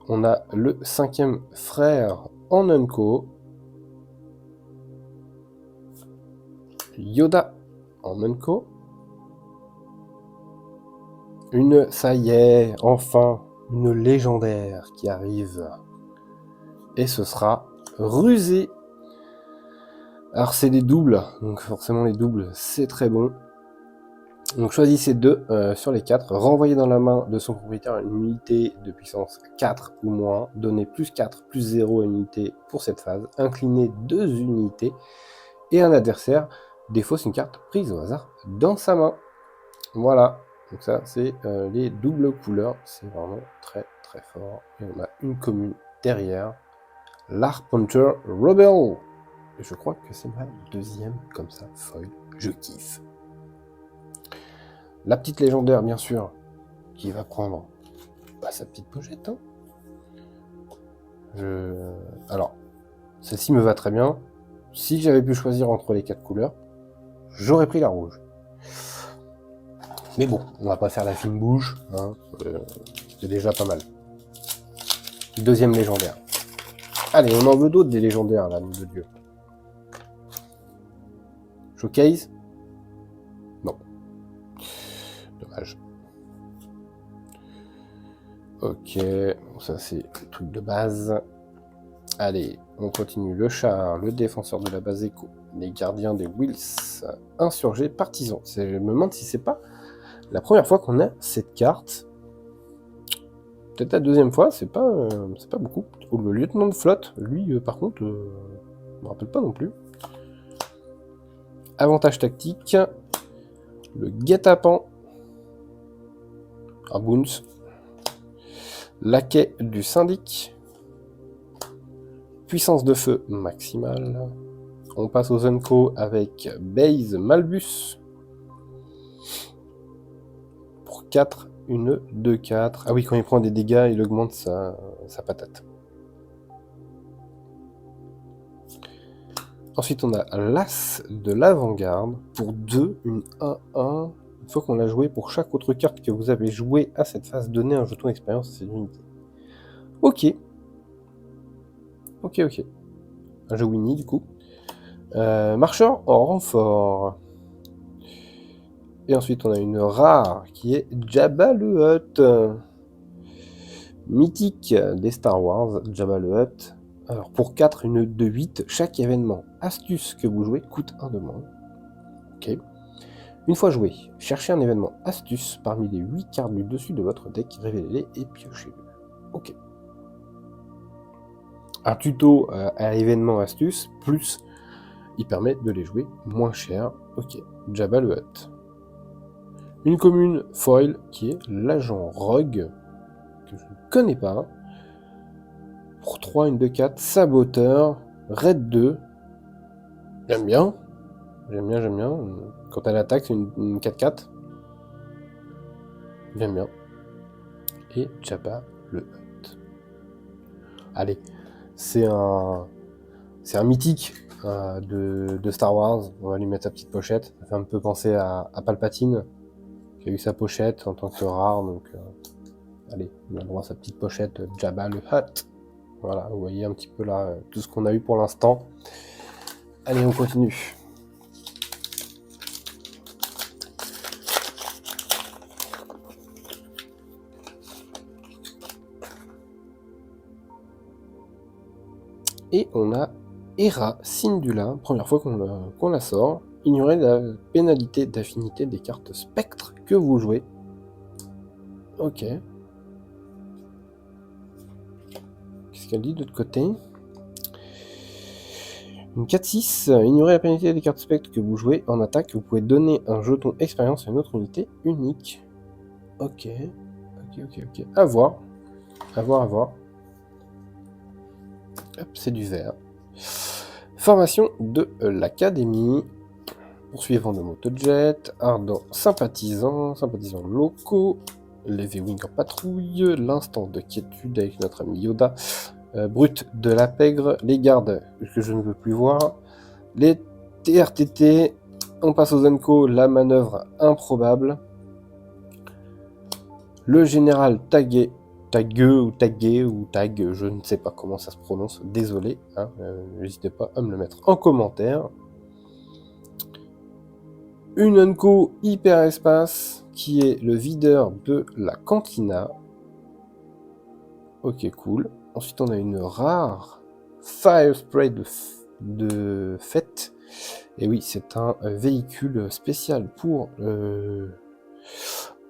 On a le 5e frère en unco. Yoda en unco. Ça y est, enfin, une légendaire qui arrive. Et ce sera Rusé. Alors c'est des doubles, donc forcément les doubles c'est très bon. Donc choisissez 2 sur les 4, renvoyez dans la main de son propriétaire une unité de puissance 4 ou moins, donnez plus 4, plus 0 à une unité pour cette phase, inclinez 2 unités, et un adversaire défausse une carte prise au hasard dans sa main. Voilà, donc ça c'est les doubles couleurs, c'est vraiment très très fort. Et on a une commune derrière, l'Arpunter Rebel. Et je crois que c'est ma deuxième comme ça, foil, je kiffe. La petite légendaire, bien sûr, qui va prendre sa petite pochette. Hein. Alors, celle-ci me va très bien. Si j'avais pu choisir entre les 4 couleurs, j'aurais pris la rouge. Mais bon, on va pas faire la fine bouche. Hein. C'est déjà pas mal. Deuxième légendaire. Allez, on en veut d'autres des légendaires, là, nom de Dieu. Showcase ? Non. Dommage. Ok, ça c'est le truc de base. Allez, on continue. Le char, le défenseur de la base Echo, les gardiens des Wills, insurgés, partisans. Je me demande si c'est pas la première fois qu'on a cette carte. Peut-être la deuxième fois, c'est pas beaucoup. Oh, le lieutenant de flotte, lui, par contre, je me rappelle pas non plus. Avantage tactique, le guet-apens, un bounce, laquais du syndic, puissance de feu maximale. On passe aux Unco avec Base Malbus. Pour 4, une 2-4. Ah oui, quand il prend des dégâts, il augmente sa patate. Ensuite, on a l'As de l'avant-garde. Pour 2, une 1-1. Une fois qu'on l'a joué, pour chaque autre carte que vous avez joué à cette phase, donnez un jeton expérience à cette unité. Ok. Ok. Un jeu Winnie, du coup. Marcheur en renfort. Et ensuite, on a une rare qui est Jabba le Hutt. Mythique des Star Wars, Jabba le Hutt. Alors, pour 4, une de 8. Chaque événement astuce que vous jouez coûte 1 de moins. Ok. Une fois joué, cherchez un événement astuce parmi les 8 cartes du dessus de votre deck, révélez-les et piochez-le. Ok. Un tuto à événement astuce, plus il permet de les jouer moins cher. Ok. Jabba le Hutt. Une commune foil qui est l'agent Rogue, que je ne connais pas. Pour 3, une 2-4, saboteur, raid 2. J'aime bien. Quand elle attaque, c'est une 4-4. J'aime bien. Et Jabba le Hutt. Allez, c'est un mythique de Star Wars. On va lui mettre sa petite pochette. Ça fait un peu penser à Palpatine, qui a eu sa pochette en tant que rare. Donc, allez, on a le droit à sa petite pochette Jabba le Hutt. Voilà, vous voyez un petit peu là tout ce qu'on a eu pour l'instant. Allez, on continue. Et on a Hera Syndulla, première fois qu'on la sort. Ignorez la pénalité d'affinité des cartes spectres que vous jouez. Ok. Qu'est-ce qu'elle dit de l'autre côté? Une 4-6, ignorez la pénalité des cartes spectres que vous jouez. En attaque, vous pouvez donner un jeton expérience à une autre unité unique. Ok. À voir. Hop, c'est du vert. Formation de l'académie. Poursuivant de motojet, ardent sympathisants locaux, les V-Wing en patrouille, l'instant de quiétude avec notre ami Yoda, brut de la pègre, les gardes que je ne veux plus voir, les TRTT, on passe aux Zenko, la manœuvre improbable, le général tagué, ou tag, je ne sais pas comment ça se prononce, désolé, hein, n'hésitez pas à me le mettre en commentaire. Une Unco hyper espace qui est le videur de la cantina. Ok, cool. Ensuite, on a une rare Fire Spray de fête. Et oui, c'est un véhicule spécial pour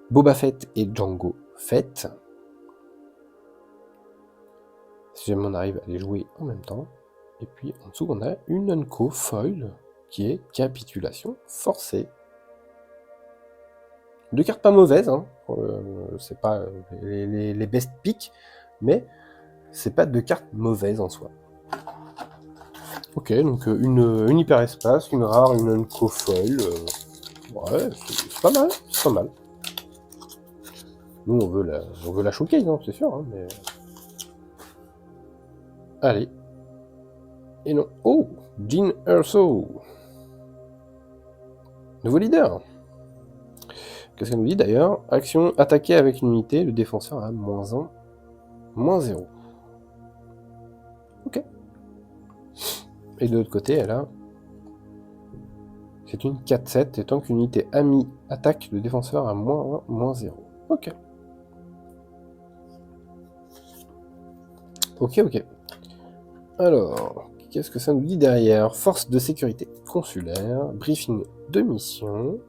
Boba Fett et Jango Fett. Si jamais on arrive à les jouer en même temps. Et puis en dessous, on a une Unco Foil qui est capitulation forcée. Deux cartes pas mauvaises, hein. C'est pas les best picks, mais c'est pas deux cartes mauvaises en soi. Ok, donc une hyper espace, une rare, une Unco Foil. Ouais, c'est pas mal. Nous, on veut la showcase, hein, c'est sûr, hein, mais... Allez. Et non. Oh, Jyn Erso. Nouveau leader. Qu'est-ce qu'elle nous dit d'ailleurs? Action, attaquer avec une unité, le défenseur a -1, -0. Ok. Et de l'autre côté, elle a... C'est une 4-7, et tant qu'une unité amie attaque, le défenseur a -1, -0. Ok. Ok. Alors, qu'est-ce que ça nous dit derrière? Force de sécurité consulaire, briefing de mission.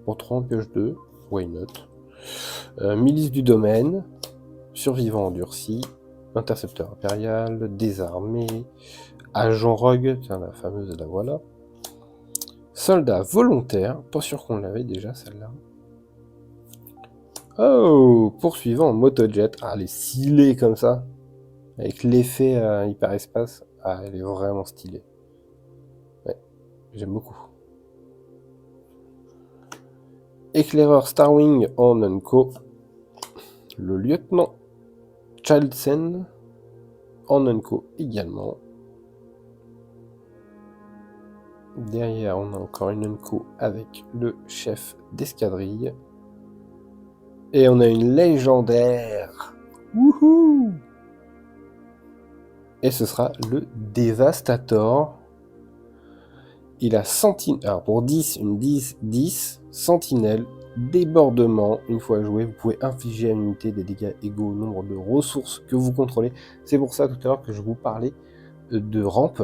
Pour 3, on pioche 2, why not. Milice du domaine, survivant endurci, intercepteur impérial, désarmé, agent rogue, tiens la fameuse, la voilà. Soldat volontaire, pas sûr qu'on l'avait déjà celle-là. Oh, poursuivant motojet, ah les scellés comme ça. Avec l'effet hyperespace, ah, elle est vraiment stylée. Ouais, j'aime beaucoup. Éclaireur Starwing en Unco. Le lieutenant Childsen en Unco également. Derrière, on a encore une Unco avec le chef d'escadrille. Et on a une légendaire. Wouhou! Et ce sera le Devastator. Il a sentinelle. Alors pour 10, une 10, sentinelle, débordement. Une fois joué, vous pouvez infliger à une unité des dégâts égaux au nombre de ressources que vous contrôlez. C'est pour ça tout à l'heure que je vous parlais de rampe.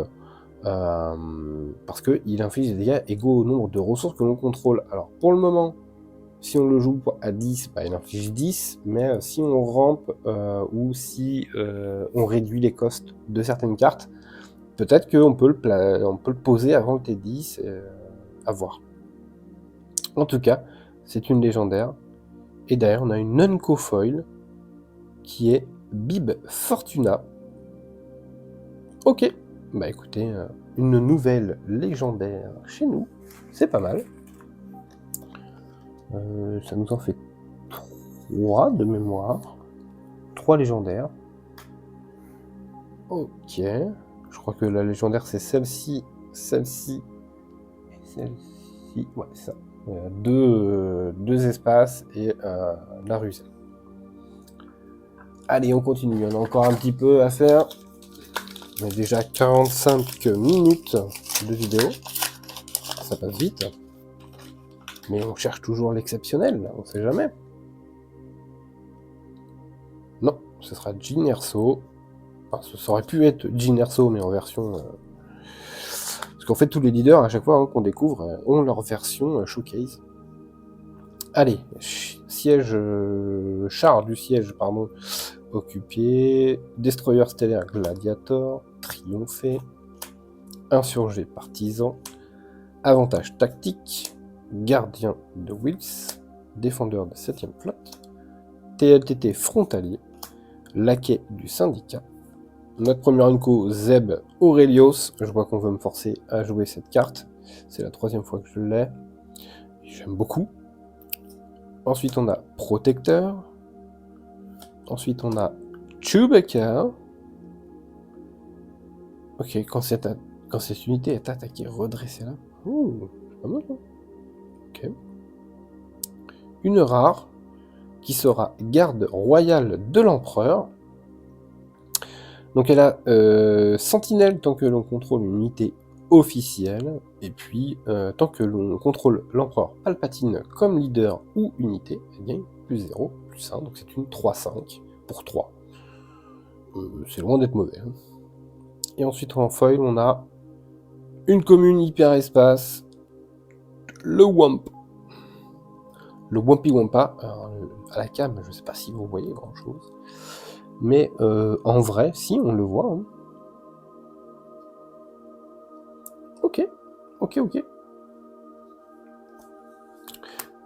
Parce qu'il inflige des dégâts égaux au nombre de ressources que l'on contrôle. Alors pour le moment, si on le joue à 10, bah, il inflige 10, mais si on rampe ou si on réduit les costs de certaines cartes, peut-être qu'on peut le poser avant le T10, à voir. En tout cas, c'est une légendaire. Et derrière, on a une Unco Foil qui est Bib Fortuna. Ok, bah écoutez, une nouvelle légendaire chez nous, c'est pas mal. Ça nous en fait 3 de mémoire. 3 légendaires. Ok. Je crois que la légendaire c'est celle-ci, celle-ci et celle-ci. Ouais, c'est ça. Deux espaces et la rusée. Allez, on continue. On a encore un petit peu à faire. On a déjà 45 minutes de vidéo. Ça passe vite. Mais on cherche toujours l'exceptionnel, on sait jamais. Non, ce sera Jyn Erso. Enfin, ça aurait pu être Jyn Erso, mais en version... Parce qu'en fait, tous les leaders, à chaque fois qu'on découvre, ont leur version showcase. Allez, siège... char du siège, pardon, occupé. Destroyer stellaire Gladiator, triomphé. Insurgé partisan. Avantage tactique. Gardien de Wills. Défendeur de 7ème flotte. TLTT frontalier. Laquais du syndicat. Notre premier unco, Zeb Aurelios. Je vois qu'on veut me forcer à jouer cette carte. C'est la 3e fois que je l'ai. J'aime beaucoup. Ensuite, on a Protecteur. Ensuite, on a Chewbacca. Ok, quand cette unité est attaquée, redressée là. Ouh, c'est pas mal, hein. Ok. Une rare qui sera garde royale de l'empereur. Donc elle a sentinelle tant que l'on contrôle une unité officielle, et puis tant que l'on contrôle l'empereur Palpatine comme leader ou unité, elle gagne plus 0, plus 1, donc c'est une 3-5 pour 3. C'est loin d'être mauvais. Hein. Et ensuite en foil, on a une commune hyperespace, le Wamp. Le Wampy Wampa, à la cam, je sais pas si vous voyez grand chose, mais en vrai, si, on le voit. Hein. Ok.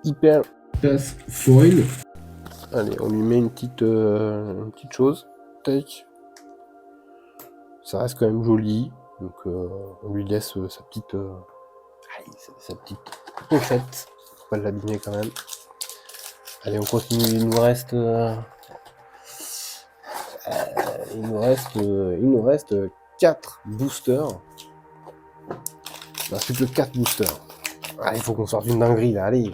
Hyper passe foil. Allez, on lui met une petite chose. Tac. Ça reste quand même joli. Donc on lui laisse sa petite pochette. Faut pas l'abîmer quand même. Allez, on continue. Il nous reste 4 boosters. Il reste plus que 4 boosters. Allez, il faut qu'on sorte une dinguerie là, allez.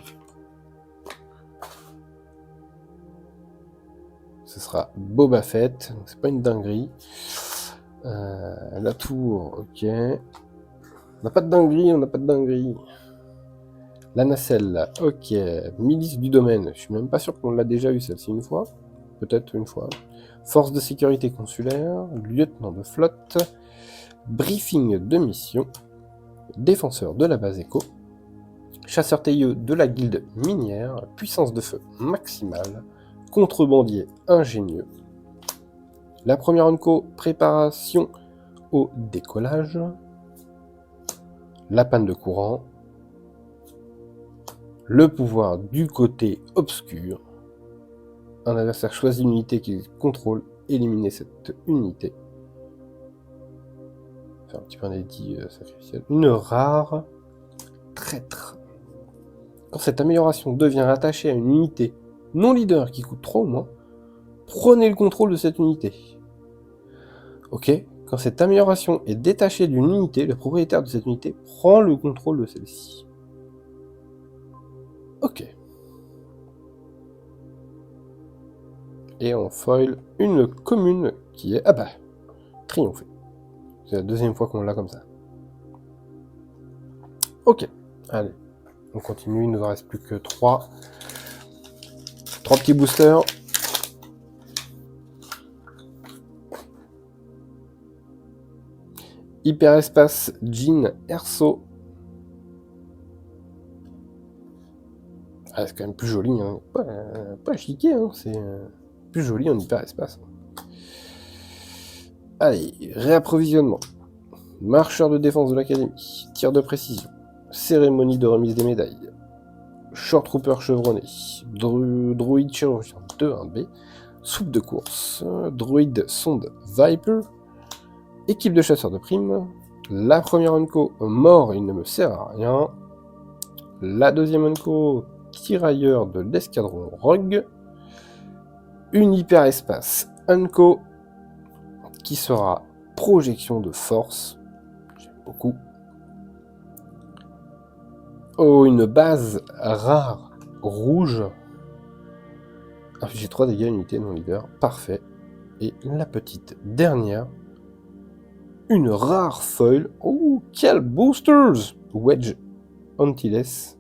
Ce sera Boba Fett, c'est pas une dinguerie. La tour, ok. On n'a pas de dinguerie. La nacelle, ok. Milice du domaine, je suis même pas sûr qu'on l'a déjà eu celle-ci une fois. Peut-être une fois. Force de sécurité consulaire, lieutenant de flotte, briefing de mission, défenseur de la base éco, chasseur tailleux de la guilde minière, puissance de feu maximale, contrebandier ingénieux. La première unco, préparation au décollage, la panne de courant, le pouvoir du côté obscur, un adversaire choisit une unité qu'il contrôle éliminer cette unité. Faire un petit peu un édit sacrificiel. Une rare traître. Quand cette amélioration devient attachée à une unité non leader qui coûte 3 ou moins, prenez le contrôle de cette unité. Ok. Quand cette amélioration est détachée d'une unité, le propriétaire de cette unité prend le contrôle de celle-ci. Ok. Et on foil une commune qui est... Ah bah, triomphé. C'est la deuxième fois qu'on l'a comme ça. Ok. Allez. On continue, il nous en reste plus que 3. 3 petits boosters. Hyperespace Jean Erso. Ah, c'est quand même plus joli, hein. Pas chiqué, hein. C'est plus joli en hyperespace. Allez, réapprovisionnement. Marcheur de défense de l'académie. Tir de précision. Cérémonie de remise des médailles. Short Trooper chevronné. Droïde chirurgien 2-1B. Soupe de course. Droïde sonde Viper. Équipe de chasseurs de primes. La première Unco, mort, il ne me sert à rien. La deuxième Unco, tirailleur de l'escadron Rogue. Une hyperespace Unco, qui sera projection de force. J'aime beaucoup. Oh, une base rare rouge. Infligé 3 dégâts, unité non leader. Parfait. Et la petite dernière. Une rare foil. Oh, quel boosters! Wedge Antilles.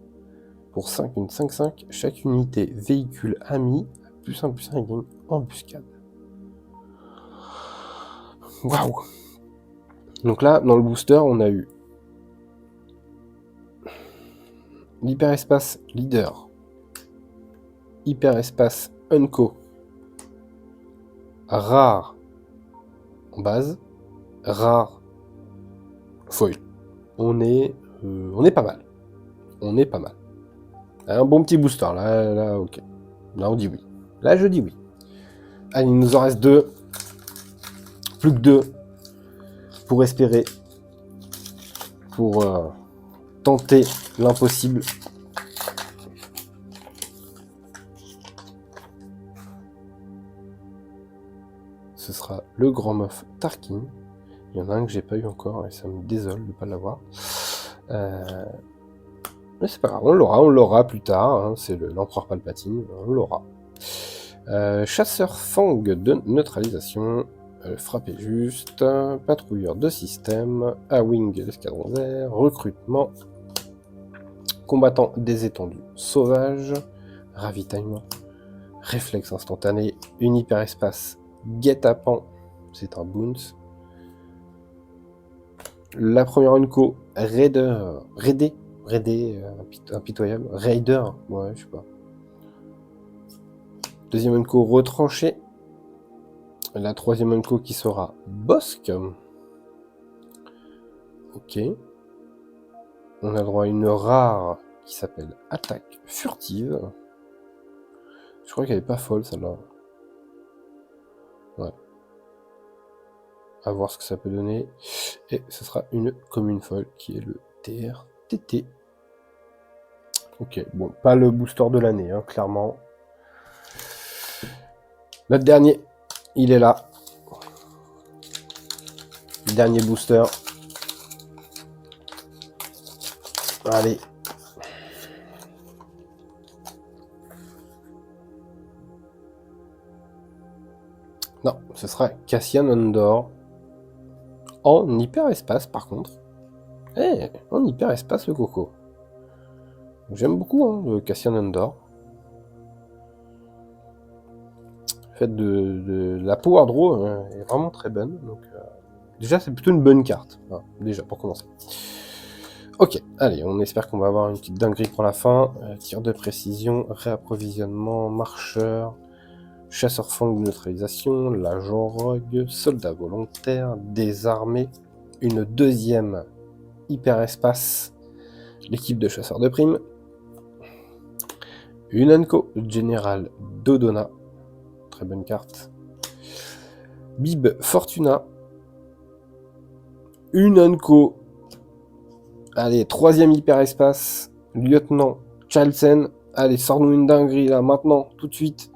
Pour 5, une 5-5. Chaque unité véhicule ami. +1, +1 et gagne embuscade. Waouh! Donc là, dans le booster, on a eu l'hyperespace leader. Hyperespace Unco. Rare en base. Rare foil. On est pas mal. On est pas mal. Un bon petit booster, là, ok. Là, on dit oui. Là, je dis oui. Allez, il nous en reste 2. Plus que 2. Pour espérer. Pour tenter l'impossible. Ce sera le Grand Moff Tarkin. Il y en a un que j'ai pas eu encore et ça me désole de ne pas l'avoir. Mais c'est pas grave, on l'aura plus tard. Hein, c'est l'Empereur Palpatine, on l'aura. Chasseur Fang de neutralisation. Frapper juste. Patrouilleur de système. A-Wing, l'escadron vert. Recrutement. Combattant des étendues sauvages. Ravitaillement. Réflexe instantané. Une hyperespace. Guet-apens. C'est un bounce. La première Unco, Raidé, impitoyable, Raider, ouais, je sais pas. Deuxième Unco, retranché. La troisième Unco qui sera Bosque. Ok. On a droit à une rare qui s'appelle Attaque furtive. Je crois qu'elle est pas folle celle-là. Ouais. À voir ce que ça peut donner. Et ce sera une commune folle qui est le TRTT. Ok, bon, pas le booster de l'année, hein, clairement. Notre dernier, il est là. Dernier booster. Allez. Non, ce sera Cassian Andor. En hyperespace, par contre. Eh, en hyperespace, le coco. J'aime beaucoup hein, le Cassian Andor. Le fait de la Power Draw est vraiment très bonne. Donc, déjà, c'est plutôt une bonne carte. Voilà, déjà, pour commencer. Ok, allez, on espère qu'on va avoir une petite dinguerie pour la fin. Tir de précision, réapprovisionnement, marcheur, chasseur fang de neutralisation, l'agent rogue, soldat volontaire, désarmé, une deuxième hyperespace, l'équipe de chasseurs de primes, une Unco, général Dodonna, très bonne carte, Bib Fortuna, une Unco. Allez, 3e hyperespace, Lieutenant Chalsen. Allez, sors-nous une dinguerie là, maintenant, tout de suite.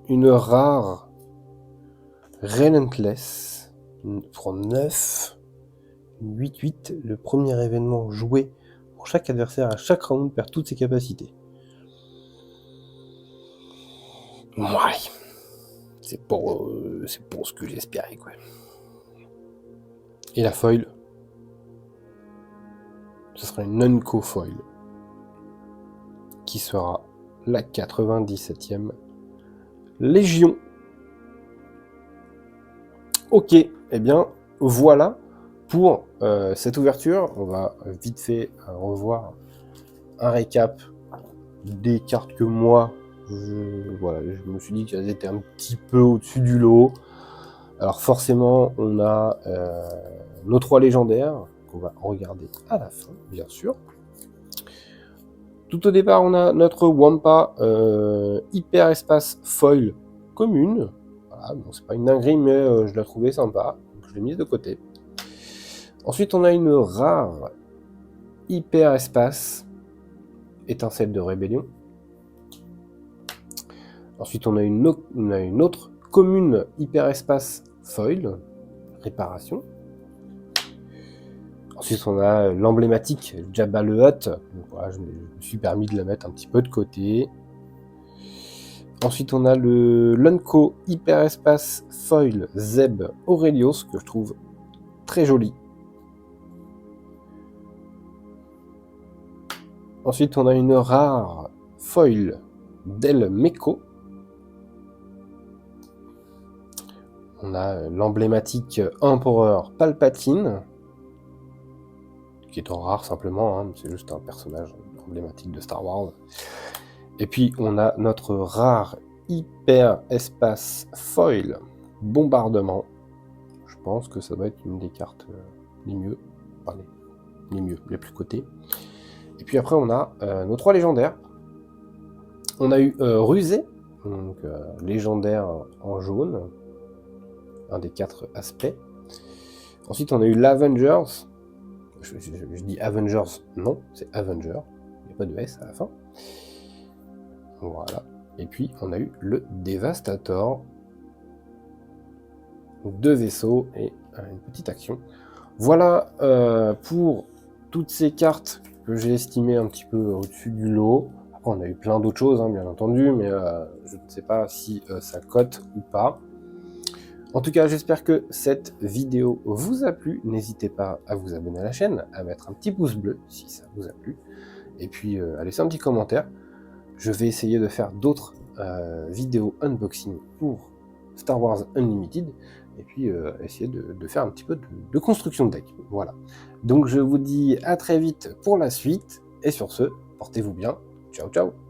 Une rare Relentless pour 9. 8-8, le premier événement joué pour chaque adversaire à chaque round perd toutes ses capacités. Ouais, c'est pour ce que j'espérais, quoi. Et la foil, ce sera une Unco foil qui sera la 97e Légion. Ok, eh bien voilà pour cette ouverture. On va vite fait revoir un récap des cartes que moi, je me suis dit qu'elles étaient un petit peu au-dessus du lot. Alors forcément, on a nos 3 légendaires, qu'on va regarder à la fin, bien sûr. Tout au départ, on a notre Wampa Hyper Espace Foil commune. Voilà, bon, c'est pas une dinguerie, mais je la trouvais sympa, donc je l'ai mise de côté. Ensuite, on a une rare Hyper Espace Étincelle de Rébellion. Ensuite, on a une autre commune hyperespace foil, réparation. Ensuite, on a l'emblématique Jabba le Hutt. Donc, voilà, je me suis permis de la mettre un petit peu de côté. Ensuite, on a le Lunco hyperespace foil Zeb Aurelios, que je trouve très joli. Ensuite, on a une rare foil Del Meco. On a l'emblématique Empereur Palpatine, qui est en rare simplement, hein, c'est juste un personnage emblématique de Star Wars. Et puis on a notre rare Hyper Espace Foil Bombardement. Je pense que ça doit être une des cartes les mieux, enfin, les plus cotées. Et puis après on a nos 3 légendaires. On a eu Rusé, donc légendaire en jaune, un des 4 aspects. Ensuite, on a eu l'Avengers. Je dis Avengers, non, c'est Avenger. Il n'y a pas de S à la fin. Voilà. Et puis, on a eu le Devastator. 2 vaisseaux et une petite action. Voilà pour toutes ces cartes que j'ai estimées un petit peu au-dessus du lot. Après, on a eu plein d'autres choses, hein, bien entendu, mais je ne sais pas si ça cote ou pas. En tout cas, j'espère que cette vidéo vous a plu. N'hésitez pas à vous abonner à la chaîne, à mettre un petit pouce bleu si ça vous a plu, et puis à laisser un petit commentaire. Je vais essayer de faire d'autres vidéos unboxing pour Star Wars Unlimited, et puis essayer de faire un petit peu de construction de deck. Voilà. Donc je vous dis à très vite pour la suite, et sur ce, portez-vous bien. Ciao, ciao.